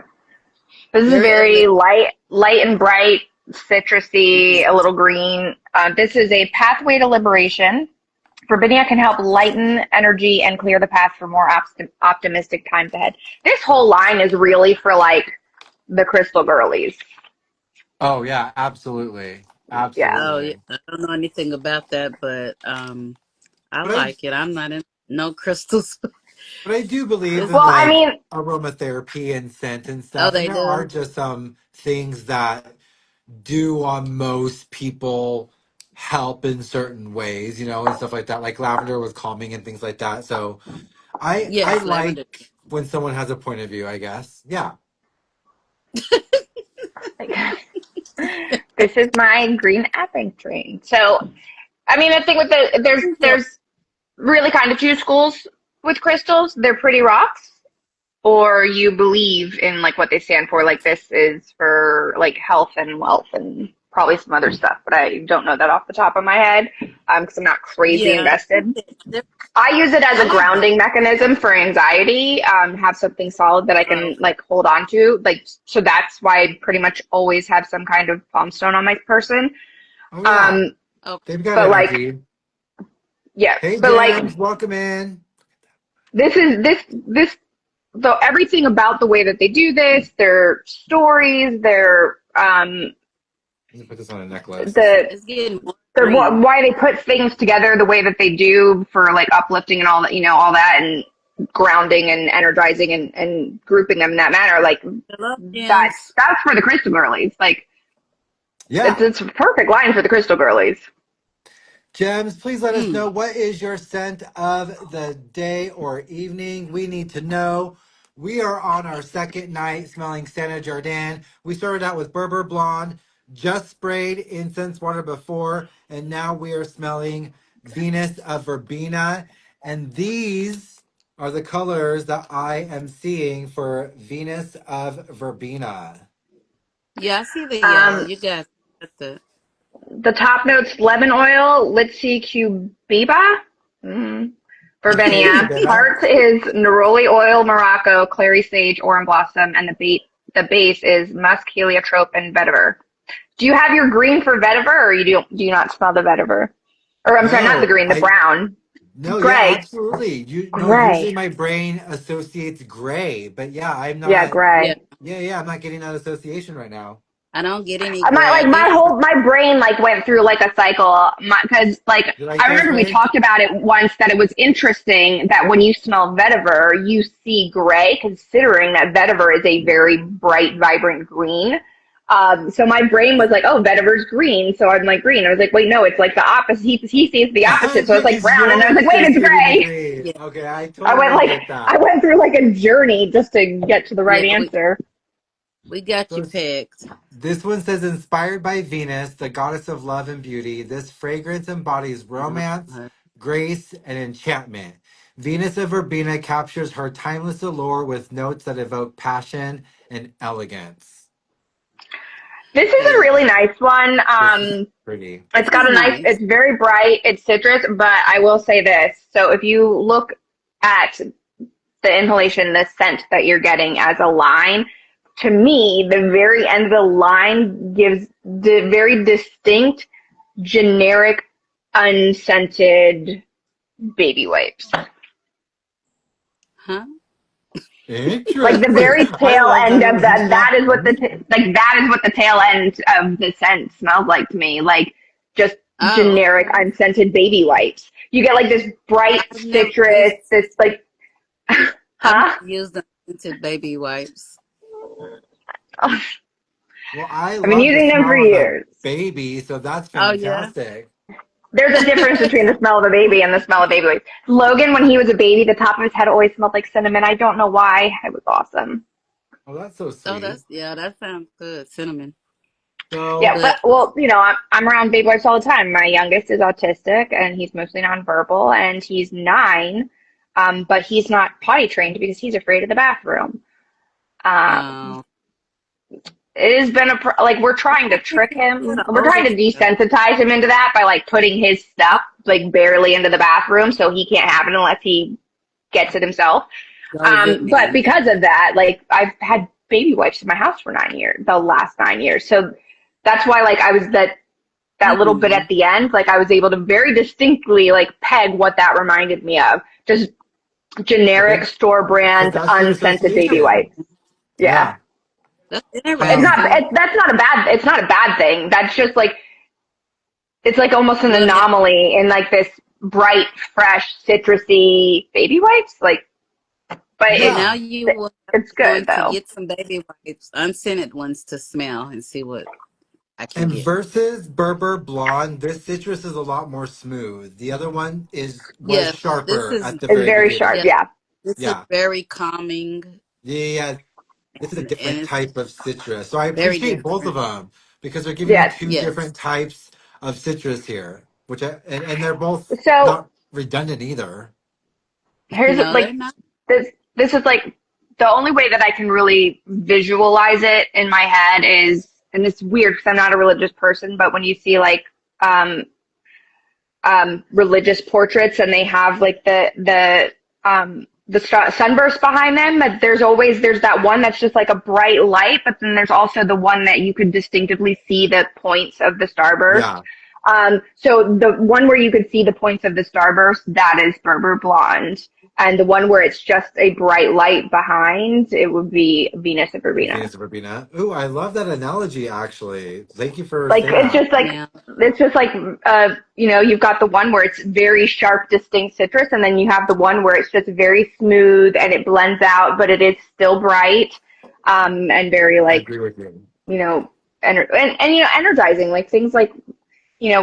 this is
Very
very
uplifting.
light and bright, citrusy,
Yes.
a little green. This is a pathway to liberation. Verbena can help lighten energy and clear the path for more optimistic times ahead. This whole line is really for like the crystal girlies.
oh yeah, absolutely.
Yeah.
Oh, yeah.
Absolutely.
I don't know anything about that, but I
But I
like it. I'm not in no crystals.
But I do believe
This,
in
Well, I
like
mean,
aromatherapy and scent and
oh,
stuff. And
they
there are
do.
just some things that do on most people help in certain ways, and stuff like that. Like lavender was calming and things like that. So I
Yes,
like
lavender.
when someone has a point of view, I guess. Yeah.
like, this is my green apple train. So, I mean, I think with there's really kind of two schools with crystals. They're pretty rocks, or you believe in like what they stand for. Like this is for like health and wealth and probably some other stuff, but I don't know that off the top of my head because I'm not crazy
Yeah,
invested. I use it as
I
a
like
grounding mechanism for anxiety. Have something solid that I can like hold on to. Like, so that's why I pretty much always have some kind of palm stone on my person.
Oh yeah,
okay.
they've got
But like,
energy.
yeah,
Hey
but like,
James, welcome in.
this. So everything about the way that they do this, their stories, their
Let me put this on a necklace.
the
It's getting more green.
why they put things together the way that they do for like uplifting and all that, all that, and grounding and energizing and grouping them in that manner. Like
I love gems.
that's for the crystal girlies. Like
Yeah.
it's a perfect line for the crystal girlies.
Gems, please let us know what is your scent of the day or evening. We need to know. We are on our second night smelling Sana Jardin. We started out with Berber Blonde, just sprayed incense water before, and now we are smelling Venus of Verbena. And these are the colors that I am seeing for Venus of Verbena.
Yeah, I see the yellow.
Um,
You got the
the top notes: lemon oil, Litsi cubiba,
Okay,
verbena.
Verbena.
Heart is neroli oil, Morocco, clary sage, orange blossom, and the base is musk, heliotrope, and vetiver. Do you have your green for vetiver, or do you not smell the vetiver? Or I'm sorry, not the
No,
green, the brown.
no, yeah,
Gray.
absolutely. Usually
Gray.
my brain associates gray, but yeah, I'm
Yeah,
not.
yeah.
gray.
Yeah, I'm not getting that association right now.
I don't get any
My
gray. I
like
get
my brain like went through like a cycle because like
Did I
I
guess
remember we
right?
talked about it once that it was interesting that when you smell vetiver you see gray, considering that vetiver is a very bright, vibrant green. So my brain was like, oh, vetiver's green, so I'm like green. I was like, wait, no, it's like the opposite. He sees the opposite, so it's like
Because
brown, and I was
you're
like, wait, it's
associating the
gray.
green.
yeah,
Okay, I totally get
I
that.
went through like a journey just to get to the right
yeah.
answer.
We got
So
you pegged.
this one says inspired by Venus, the goddess of love and beauty. This fragrance embodies romance, grace, and enchantment. Venus of Verbena captures her timeless allure with notes that evoke passion and elegance.
This is a
Yeah,
really nice one.
This is pretty.
It's
this is
got a nice,
nice.
it's very bright, it's citrus, but I will say this. So if you look at the inhalation, the scent that you're getting as a line, to me, the very end of the line gives the very distinct, generic, unscented baby wipes.
Huh?
Like the
Interesting.
very
I
tail
love
end
that
of that,
Alicia.
that is what the tail end of the scent smells like to me. Like just
Oh,
generic
okay.
unscented baby wipes. You get like this bright
I've never
citrus,
used.
this like,
I've never
huh?
used the scented baby wipes.
I've
Well, I
been
love the
using them for
smell of a
years.
baby, so that's
Oh yeah.
fantastic.
There's a difference between the smell of a baby and the smell of baby wipes. Logan, when he was a baby, the top of his head always smelled like cinnamon. I don't know why. It was awesome.
Oh, that's so
Oh,
sweet.
that sounds good. Cinnamon.
Yeah,
So,
but
But
well, I'm around baby wipes all the time. My youngest is autistic and he's mostly nonverbal and he's 9, but he's not potty trained because he's afraid of the bathroom. Um,
um,
it has been like we're trying to trick
for
him.
the
We're trying
older
to
stuff.
desensitize him into that by like putting his stuff like barely into the bathroom so he can't have it unless he gets it himself.
Goes in
But
there.
because of that, like I've had baby wipes in my house for 9 years, the last 9 years. So that's why like I was that little bit
Hmm.
at the end, like I was able to very distinctly like peg what that reminded me of. Just generic
because
store brand
that's your
unscented baby
association.
wipes. Yeah.
Yeah.
That's
It's
Um,
not
interesting.
that's not a bad thing. That's just like it's like almost an
Well, now,
anomaly in like this bright, fresh, citrusy baby wipes. Like but
well, now
yeah.
you will have
it's
to going
good
to
though.
get some baby wipes, unscented ones to smell and see what I can
And
get.
versus Berber Blonde, this citrus is a lot more smooth. The other one was
Yes, this
sharper
is
at the
It's
very
very sharp,
yeah,
beginning.
yeah.
this is
Yeah.
very calming
Yeah. This is a
and
different
it's
type of citrus. So I
very
appreciate both of
different.
them because they're giving you
Yes.
two
Yes.
different types of citrus here, and they're both
So
not redundant either.
here's
No, they're
like
not.
this is like the only way that I can really visualize it in my head is and it's weird because I'm not a religious person, but when you see like um, religious portraits and they have like the sunburst behind them, that there's that one that's just like a bright light, but then there's also the one that you could distinctively see the points of the starburst.
Yeah.
So the one where you could see the points of the starburst, that is Berber Blonde. And the one where it's just a bright light behind, it would be Venus of Verbena.
Venus of Verbena. Ooh, I love that analogy, actually. Thank you for
Like
saying that.
Yeah.
it's just like you've got the one where it's very sharp, distinct citrus, and then you have the one where it's just very smooth and it blends out, but it is still bright, and very
I
like
agree with you.
you know, energizing. Like things like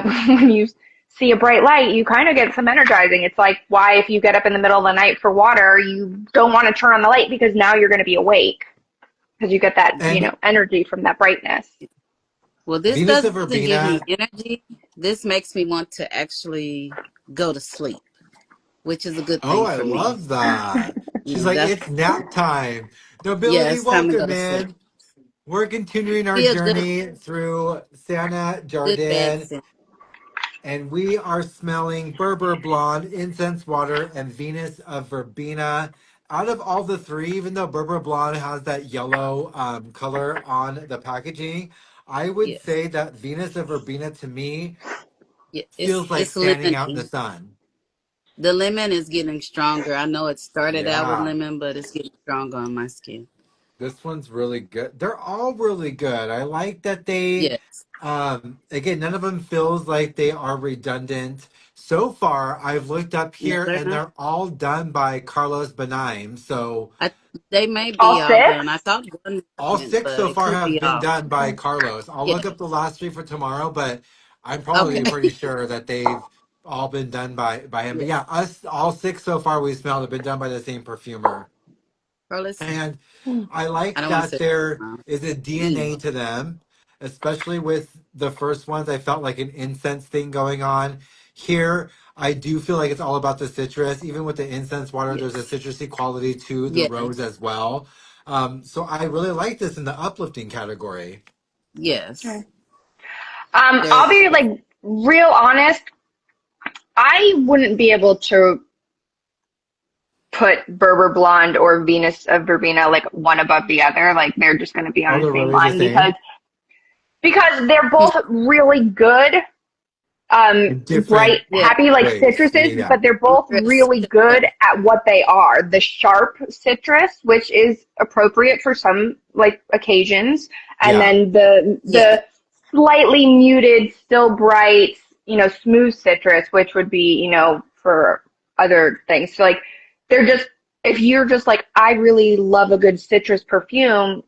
when you see a bright light, you kind of get some energizing. It's like why if you get up in the middle of the night for water, you don't want to turn on the light because now you're going to be awake because you get that
And
energy from that brightness.
Well, this
Venus of
doesn't give me
Verbena.
energy. This makes me want to actually go to sleep, which is a good
Oh,
thing
I
for me.
love that. She's
Yeah,
like,
that's
it's nap time.
yeah,
Nobility,
it's time to go
welcome
to sleep.
in. We're continuing our
Be a good
journey through Sana
good bed
Jardin,
scent.
and we are smelling Berber Blonde, Incense Water, and Venus of Verbena. Out of all the three, even though Berber Blonde has that yellow color on the packaging, I would
Yes.
say that Venus of Verbena to me
Yeah,
feels like
it's
standing out in the
lemony.
sun.
The lemon is getting stronger. I know it started out with
Yeah.
lemon, but it's getting stronger on my skin.
This one's really good. They're all really good. I like that they,
Yes.
again, none of them feels like they are redundant. So far, I've looked up
No,
here
they're
and
not.
they're all done by Carlos Benaim. So
I they may
All
be all
six?
done. I thought one
all
wasn't,
six
but
so
it
far
could
have
be
been
all.
done by Carlos. I'll
Yeah.
look up the last three for tomorrow, but I'm probably
Okay.
pretty sure that they've all been done by him. But
Yeah.
yeah, us all six so far we smelled have been done by the same perfumer.
Carlos.
And
Hmm.
I
I
like
don't want to
that
say
there
wrong.
is a
D.
DNA to them, especially with the first ones. I felt like an incense thing going on. Here, I do feel like it's all about the citrus. Even with the incense water, there's a
Yes.
citrusy quality to the rose
Yes.
as well. So I really like this in the uplifting category.
Yes.
I'll
There's
be like real honest. I wouldn't be able to put Berber Blonde or Venus of Verbena like one above the other. Like they're just going to be
Oh,
on the
they're
same
really the
line
same
because they're both really good,
in
bright,
different
yeah.
happy like
ways. Yeah,
citruses,
yeah.
but they're both
Citrus.
really good at what they are. The sharp citrus, which is appropriate for some like occasions, and
Yeah.
then the
Yes.
the slightly muted, still bright, smooth citrus, which would be, for other things. So like they're just if you're just like I really love a good citrus perfume,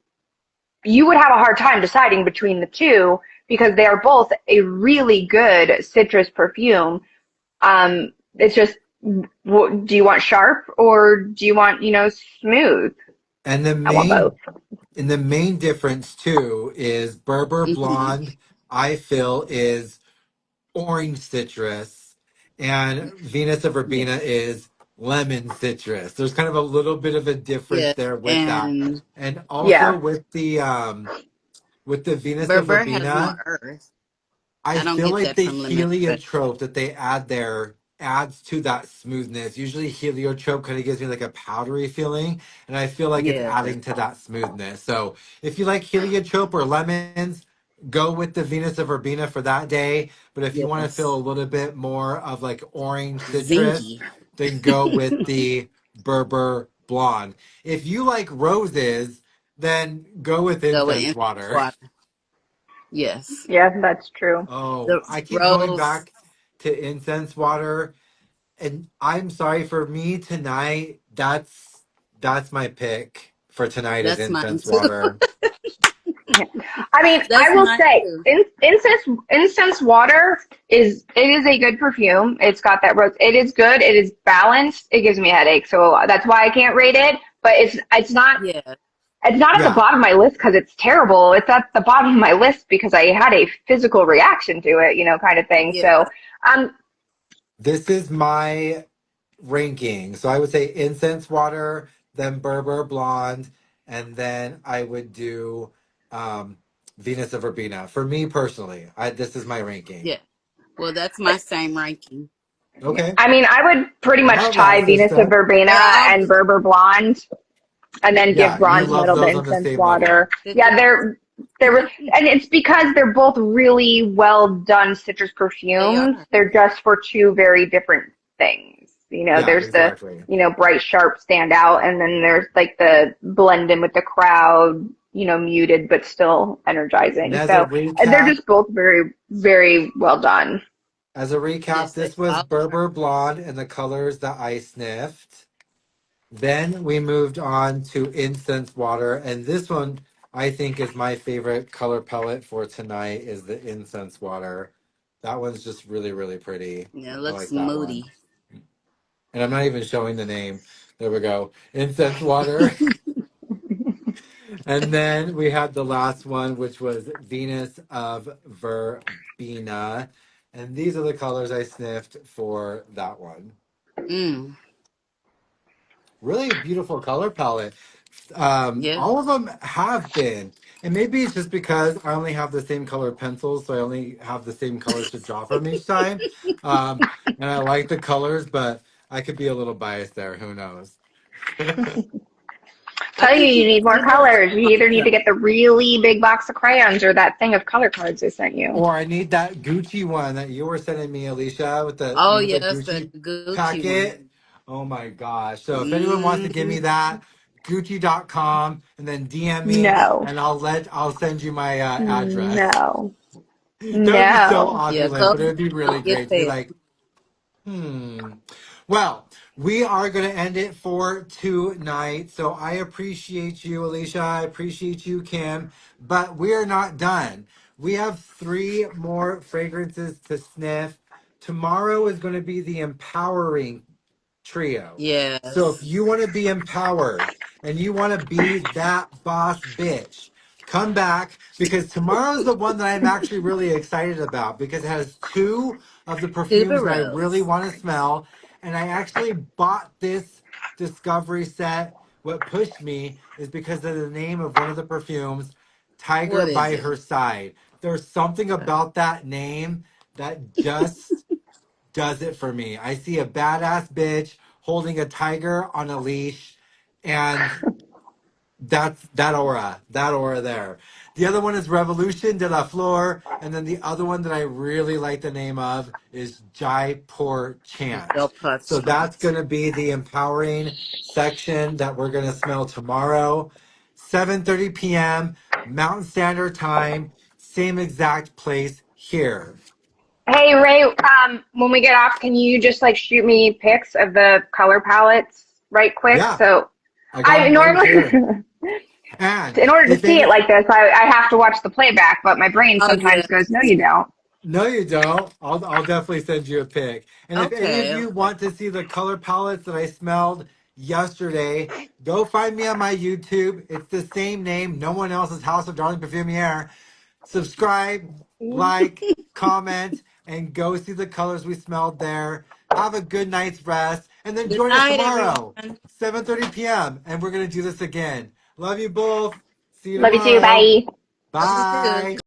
you would have a hard time deciding between the two because they are both a really good citrus perfume. It's just, do you want sharp or do you want, smooth?
And the
I want both.
main And the main difference too is Berber
Hmm.
Blonde, I feel, is orange citrus, and Venus of
Yes.
Verbena is lemon citrus. There's kind of a little bit of a difference
Yes.
there with that.
And
And also
Yeah.
with the Venus of
Berber has more
Verbena,
earth.
I
I don't
feel
get
like
that
the
from lemon at
heliotrope that they add there adds to that smoothness. Usually heliotrope kind of gives me like a powdery feeling, and I feel like it's
yeah.
adding to that smoothness. So if you like heliotrope or lemons, go with the Venus of Verbena for that day. But if you want to feel a
Yes.
little bit more of like orange citrus,
Zingy.
then go with the Berber Blonde. If you like roses, then go with
Go with
incense
incense
water.
water. Yes.
Yeah, that's true.
Oh,
The
I keep going
rose.
back to incense water, and I'm sorry for me tonight. That's my pick for tonight is
That's mine
incense
too.
water.
Yeah. I mean, I
That's
will
mine
say,
too.
incense water is a good perfume. It's got that rose. It is good. It is balanced. It gives me a headache, so that's why I can't rate it. But
Yeah.
it's not at the
Yeah,
bottom of my list because it's terrible. It's at the bottom of my list because I had a physical reaction to it, kind of thing.
Yeah.
So, um,
this is my ranking. So I would say incense water, then Berber blonde, and then I would do um Venus of Verbena. For me personally, this is my ranking.
Yeah. Well, that's my same ranking.
Okay.
I mean, I would pretty much
All right,
tie Venus of
sister.
Verbena
They're all
and
good.
Berber Blonde, and then give
Yeah, you
bronze
love
medal to
those on the
Incense
same
Water.
level.
Yeah, and it's because they're both really well done citrus
They
perfumes.
are.
They're just for two very different things. You know,
Yeah,
there's the,
exactly.
bright, sharp standout, and then there's like the blend in with the crowd, muted but still
And
energizing. So they're just both very, very well done.
as a recap,
Yes, they
this was
all
Berber Blonde and the colors that I sniffed. Then we moved on to Incense Water, and this one I think is my favorite color palette for tonight is the Incense Water. That one's just really, really pretty.
yeah, it
I
looks
like that one.
moody.
And I'm not even showing the name. There we go. Incense Water. And then we had the last one, which was Venus of Verbena. And these are the colors I sniffed for that one.
Mm.
Really beautiful color palette.
Yeah.
All of them have been. And maybe it's just because I only have the same color pencils, so I only have the same colors to draw from each time. And I like the colors, but I could be a little biased there. Who knows?
I
Tell you,
think
you need more
you know what?
colors. You either need to get the really big box of crayons or that thing of color cards I sent you.
Or I need that Gucci one that you were sending me, Alicia, with the
Oh,
the
yes, the
Gucci
Gucci one.
packet. Oh my gosh. So if anyone wants to give me
Mm,
that, Gucci.com and then DM me
No,
and I'll send you my address.
no,
That would be so
no.
yeah,
opulent,
color
but it would be really
get
great to be
there.
like, hmm. Well, we are going to end it for tonight. So I appreciate you, Alicia. I appreciate you, Kim. But we are not done. We have 3 more fragrances to sniff. Tomorrow is going to be the empowering trio. So if
Yes.
you want to be empowered and you want to be that boss bitch, come back because tomorrow's the one that I'm actually really excited about because it has 2 of the perfumes that I really
Tuberose.
want to smell. And I actually bought this discovery set. What pushed me is because of the name of one of the perfumes, Tiger
What is
by
it?
Her Side. There's something about that name that just does it for me. I see a badass bitch holding a tiger on a leash, and that's that aura there. The other one is Revolution de la Flor, and then the other one that I really like the name of is Jaipur Chant.
Delpa
So that's
chant.
going to be the empowering section that we're going to smell tomorrow, 7:30 p.m. Mountain Standard Time, same exact place here.
Hey Ray, when we get off, can you just like shoot me pics of the color palettes right quick?
Yeah,
So
I got
I
them right
normally,
here. And
in order to
if
see it
any,
like this, I have to watch the playback, but my brain
Oh,
sometimes goes, no,
yes.
you don't.
no, you don't. I'll definitely send you a pic. And if any of
Okay,
you
okay.
want to see the color palettes that I smelled yesterday, go find me on my YouTube. It's the same name. No one else's House of Darling Perfumier. Subscribe, like, comment, and go see the colors we smelled there. Have a good night's rest, and then
Good
join us
night,
tomorrow,
everyone.
7:30 p.m. And we're gonna do this again. Love you both. See you
Love you too.
tomorrow.
Bye.
Love you too.
Bye.